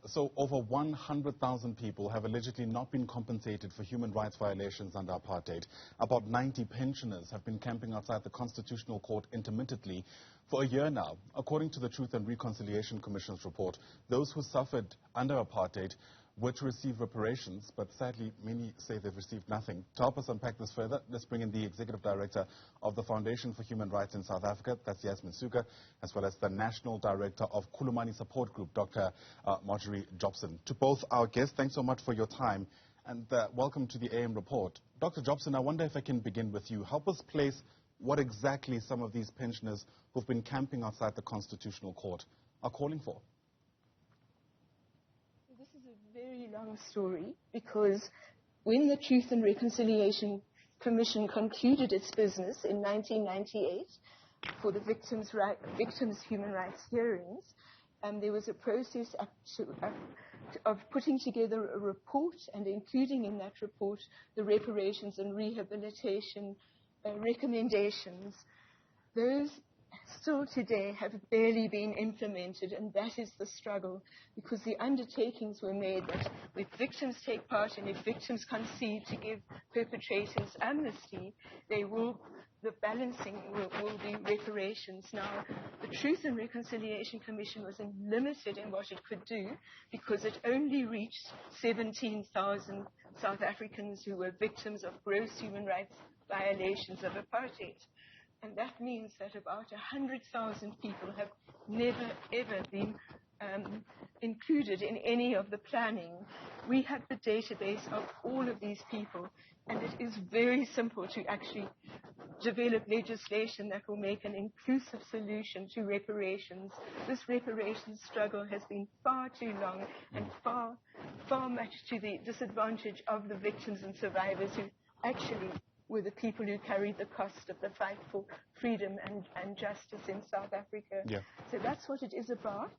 So over 100,000 people have allegedly not been compensated for human rights violations under apartheid. About 90 pensioners have been camping outside the Constitutional Court intermittently for a year now. According to the Truth and Reconciliation Commission's report, those who suffered under apartheid were to receive reparations, but sadly many say they've received nothing. To help us unpack this further, let's bring in the Executive Director of the Foundation for Human Rights in South Africa, that's Yasmin Sooka, as well as the National Director of Khulumani Support Group, Dr. Marjorie Jobson. To both our guests, thanks so much for your time and welcome to the AM report. Dr. Jobson, I wonder if I can begin with you. Help us place what exactly some of these pensioners who've been camping outside the Constitutional Court are calling for. This is a very long story because when the Truth and Reconciliation Commission concluded its business in 1998 for the victims' human rights hearings, there was a process of putting together a report and including in that report the reparations and rehabilitation recommendations. Those still today have barely been implemented, and that is the struggle, because the undertakings were made that if victims take part and if victims concede to give perpetrators amnesty, the balancing will be reparations. Now, the Truth and Reconciliation Commission was limited in what it could do because it only reached 17,000 South Africans who were victims of gross human rights violations of apartheid. And that means that about 100,000 people have never, ever been included in any of the planning. We have the database of all of these people, and it is very simple to actually develop legislation that will make an inclusive solution to reparations. This reparations struggle has been far too long and far much to the disadvantage of the victims and survivors who actually were the people who carried the cost of the fight for freedom and justice in South Africa. Yeah. So that's what it is about.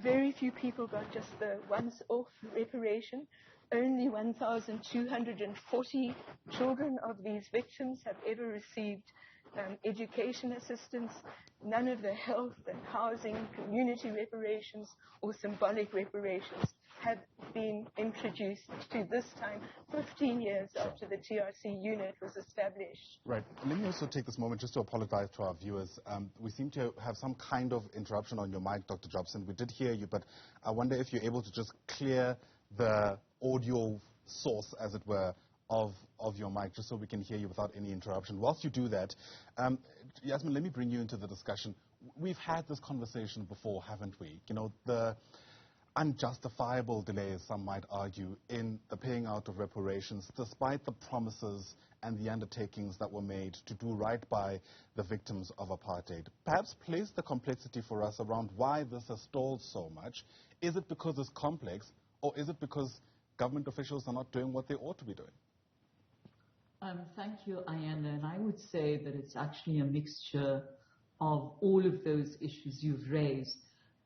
Very few people got just the once-off reparation. Only 1,240 children of these victims have ever received education assistance. None of the health and housing, community reparations or symbolic reparations have been introduced to this time, 15 years after the TRC unit was established. Right. Let me also take this moment just to apologize to our viewers. We seem to have some kind of interruption on your mic, Dr. Jobson. We did hear you, but I wonder if you're able to just clear the audio source, as it were, of your mic, just so we can hear you without any interruption. Whilst you do that, Yasmin, let me bring you into the discussion. We've had this conversation before, haven't we? You know, the unjustifiable delays, some might argue, in the paying out of reparations, despite the promises and the undertakings that were made to do right by the victims of apartheid. Perhaps place the complexity for us around why this has stalled so much. Is it because it's complex, or is it because government officials are not doing what they ought to be doing? Thank you, Ayanda, and I would say that it's actually a mixture of all of those issues you've raised.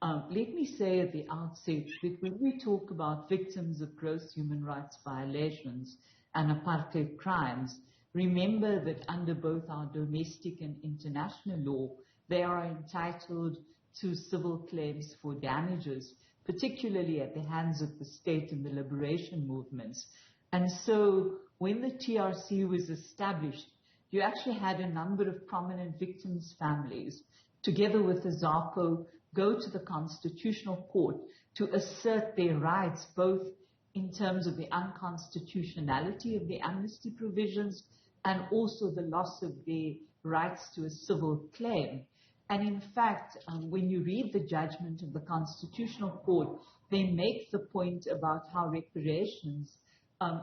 Let me say at the outset that when we talk about victims of gross human rights violations and apartheid crimes, remember that under both our domestic and international law, they are entitled to civil claims for damages, particularly at the hands of the state and the liberation movements. And so when the TRC was established, you actually had a number of prominent victims' families, together with the ZAPO, go to the Constitutional Court to assert their rights, both in terms of the unconstitutionality of the amnesty provisions and also the loss of their rights to a civil claim. And in fact, when you read the judgment of the Constitutional Court, they make the point about how reparations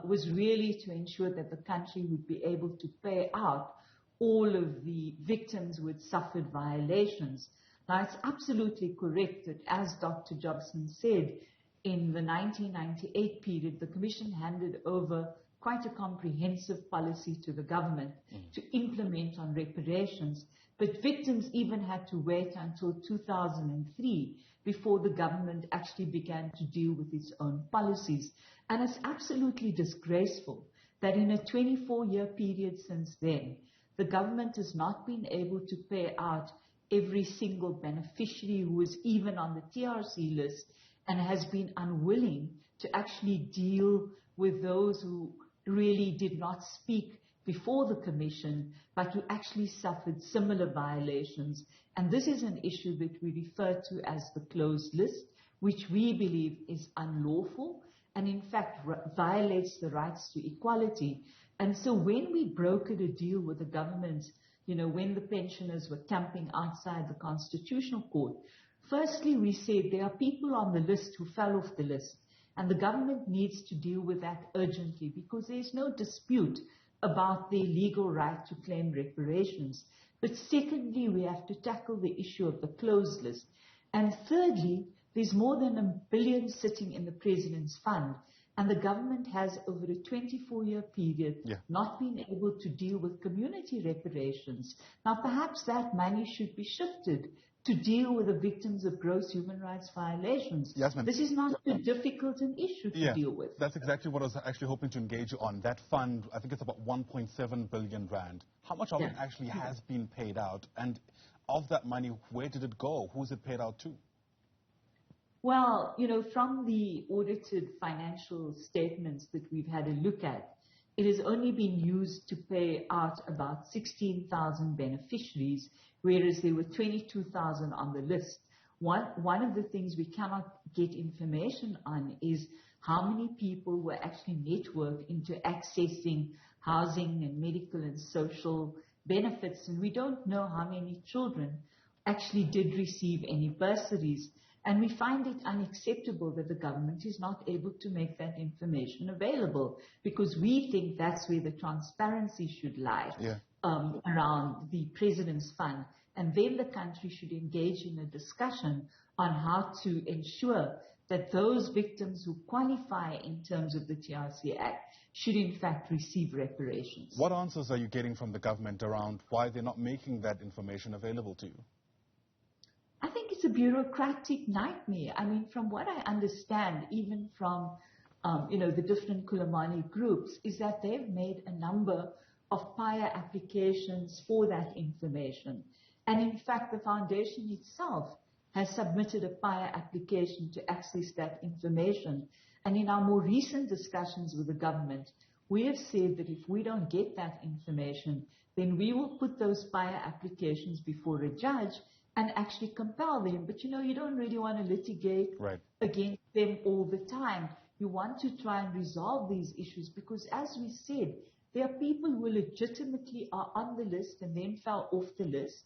was really to ensure that the country would be able to pay out all of the victims who had suffered violations. Now, it's absolutely correct that, as Dr. Jobson said, in the 1998 period, the Commission handed over quite a comprehensive policy to the government to implement on reparations, but victims even had to wait until 2003 before the government actually began to deal with its own policies. And it's absolutely disgraceful that in a 24-year period since then, the government has not been able to pay out every single beneficiary who was even on the TRC list, and has been unwilling to actually deal with those who really did not speak before the Commission, but who actually suffered similar violations. And this is an issue that we refer to as the closed list, which we believe is unlawful and in fact violates the rights to equality. And so when we brokered a deal with the government, when the pensioners were camping outside the Constitutional Court, firstly we said there are people on the list who fell off the list, and the government needs to deal with that urgently because there's no dispute about their legal right to claim reparations. But secondly, we have to tackle the issue of the closed list. And thirdly, there's more than $1 billion sitting in the President's Fund, and the government has, over a 24-year period, not been able to deal with community reparations. Now, perhaps that money should be shifted to deal with the victims of gross human rights violations. Yasmin, this is not too difficult an issue to deal with. That's exactly what I was actually hoping to engage you on. That fund, I think it's about 1.7 billion rand. How much of it actually has been paid out? And of that money, where did it go? Who's it paid out to? Well, from the audited financial statements that we've had a look at, it has only been used to pay out about 16,000 beneficiaries, whereas there were 22,000 on the list. One of the things we cannot get information on is how many people were actually networked into accessing housing and medical and social benefits, and we don't know how many children actually did receive any bursaries. And we find it unacceptable that the government is not able to make that information available, because we think that's where the transparency should lie around the President's Fund. And then the country should engage in a discussion on how to ensure that those victims who qualify in terms of the TRC Act should in fact receive reparations. What answers are you getting from the government around why they're not making that information available to you? I think it's a bureaucratic nightmare. I mean, from what I understand, even from, the different Khulumani groups, is that they've made a number of prior applications for that information. And in fact, the foundation itself has submitted a prior application to access that information. And in our more recent discussions with the government, we have said that if we don't get that information, then we will put those prior applications before a judge and actually compel them. But you don't really want to litigate against them all the time. You want to try and resolve these issues because, as we said, there are people who legitimately are on the list and then fell off the list,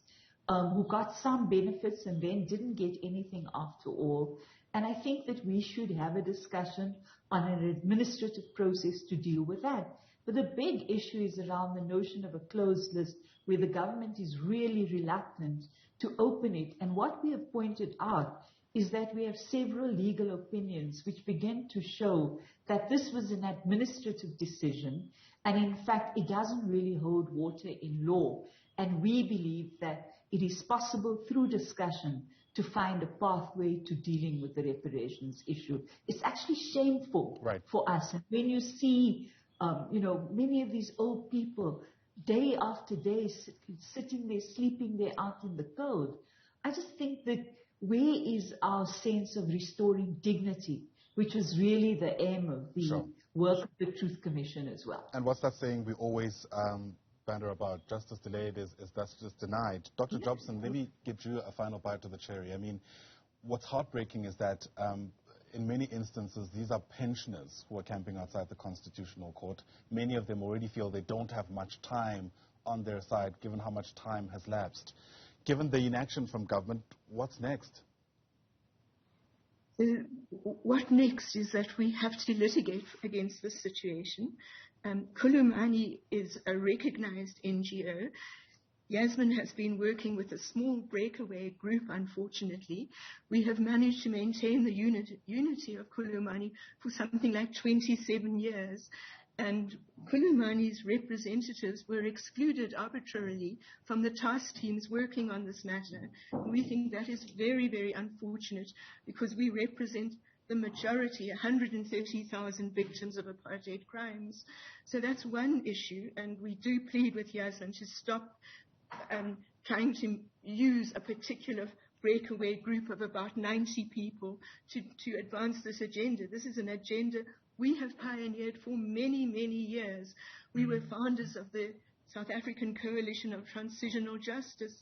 who got some benefits and then didn't get anything after all. And I think that we should have a discussion on an administrative process to deal with that. But the big issue is around the notion of a closed list, where the government is really reluctant to open it. And what we have pointed out is that we have several legal opinions which begin to show that this was an administrative decision, and in fact it doesn't really hold water in law. And we believe that it is possible through discussion to find a pathway to dealing with the reparations issue. It's actually shameful for us. And when you see, many of these old people day after day sitting there, sleeping there out in the cold, I just think that where is our sense of restoring dignity, which was really the aim of the work of the Truth Commission as well. And what's that saying we always banter about? Justice delayed is justice denied. Dr. Jobson, let me give you a final bite of the cherry. I mean, what's heartbreaking is that in many instances, these are pensioners who are camping outside the Constitutional Court. Many of them already feel they don't have much time on their side, given how much time has lapsed. Given the inaction from government, what's next? What next is that we have to litigate against this situation. Khulumani is a recognized NGO. Yasmin has been working with a small breakaway group, unfortunately. We have managed to maintain the unity of Khulumani for something like 27 years. And Khulumani's representatives were excluded arbitrarily from the task teams working on this matter. We think that is very, very unfortunate because we represent the majority, 130,000 victims of apartheid crimes. So that's one issue, and we do plead with Yasmin to stop trying to use a particular breakaway group of about 90 people to advance this agenda. This is an agenda we have pioneered for many, many years. We were founders of the South African Coalition of Transitional Justice.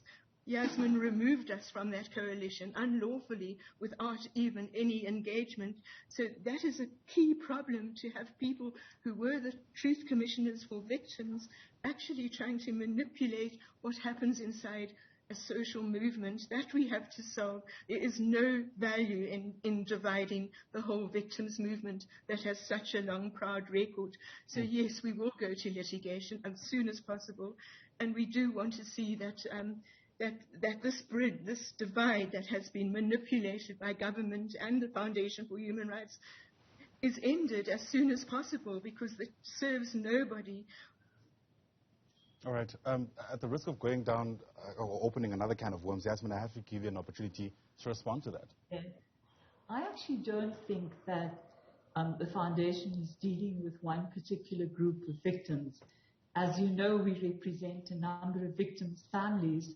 Yasmin removed us from that coalition unlawfully without even any engagement. So that is a key problem, to have people who were the truth commissioners for victims actually trying to manipulate what happens inside a social movement. That we have to solve. There is no value in dividing the whole victims movement that has such a long, proud record. So yes, we will go to litigation as soon as possible, and we do want to see that that this bridge, this divide that has been manipulated by government and the Foundation for Human Rights is ended as soon as possible, because it serves nobody. All right. At the risk of going down or opening another can of worms, Yasmin, I have to give you an opportunity to respond to that. Yeah. I actually don't think that the Foundation is dealing with one particular group of victims. As you know, we represent a number of victims' families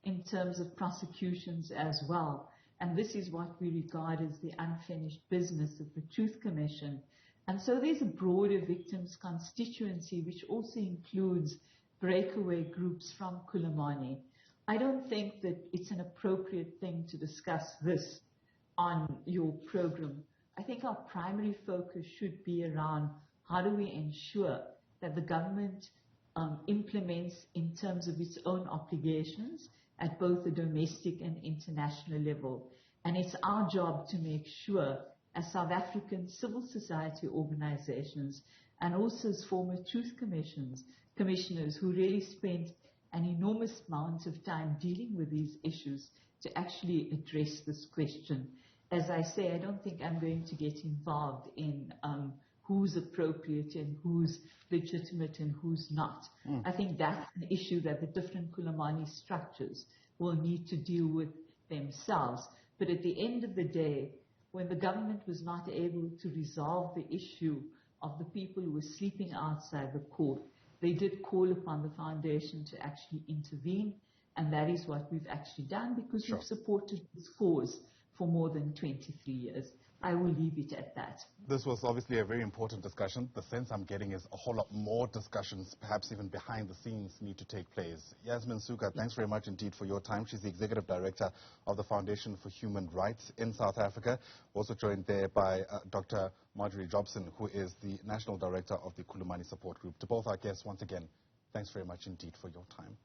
in terms of prosecutions as well. And this is what we regard as the unfinished business of the Truth Commission. And so there's a broader victims constituency, which also includes breakaway groups from Khulumani. I don't think that it's an appropriate thing to discuss this on your program. I think our primary focus should be around how do we ensure that the government implements in terms of its own obligations at both the domestic and international level. And it's our job to make sure, as South African civil society organizations and also as former truth commissioners who really spent an enormous amount of time dealing with these issues, to actually address this question. As I say, I don't think I'm going to get involved in who's appropriate and who's legitimate and who's not. I think that's an issue that the different Khulumani structures will need to deal with themselves. But at the end of the day, when the government was not able to resolve the issue of the people who were sleeping outside the court, they did call upon the Foundation to actually intervene, and that is what we've actually done, because we've supported this cause for more than 23 years. I will leave it at that. This was obviously a very important discussion. The sense I'm getting is a whole lot more discussions, perhaps even behind the scenes, need to take place. Yasmin Sooka, thanks very much indeed for your time. She's the Executive Director of the Foundation for Human Rights in South Africa. Also joined there by Dr. Marjorie Jobson, who is the National Director of the Khulumani Support Group. To both our guests, once again, thanks very much indeed for your time.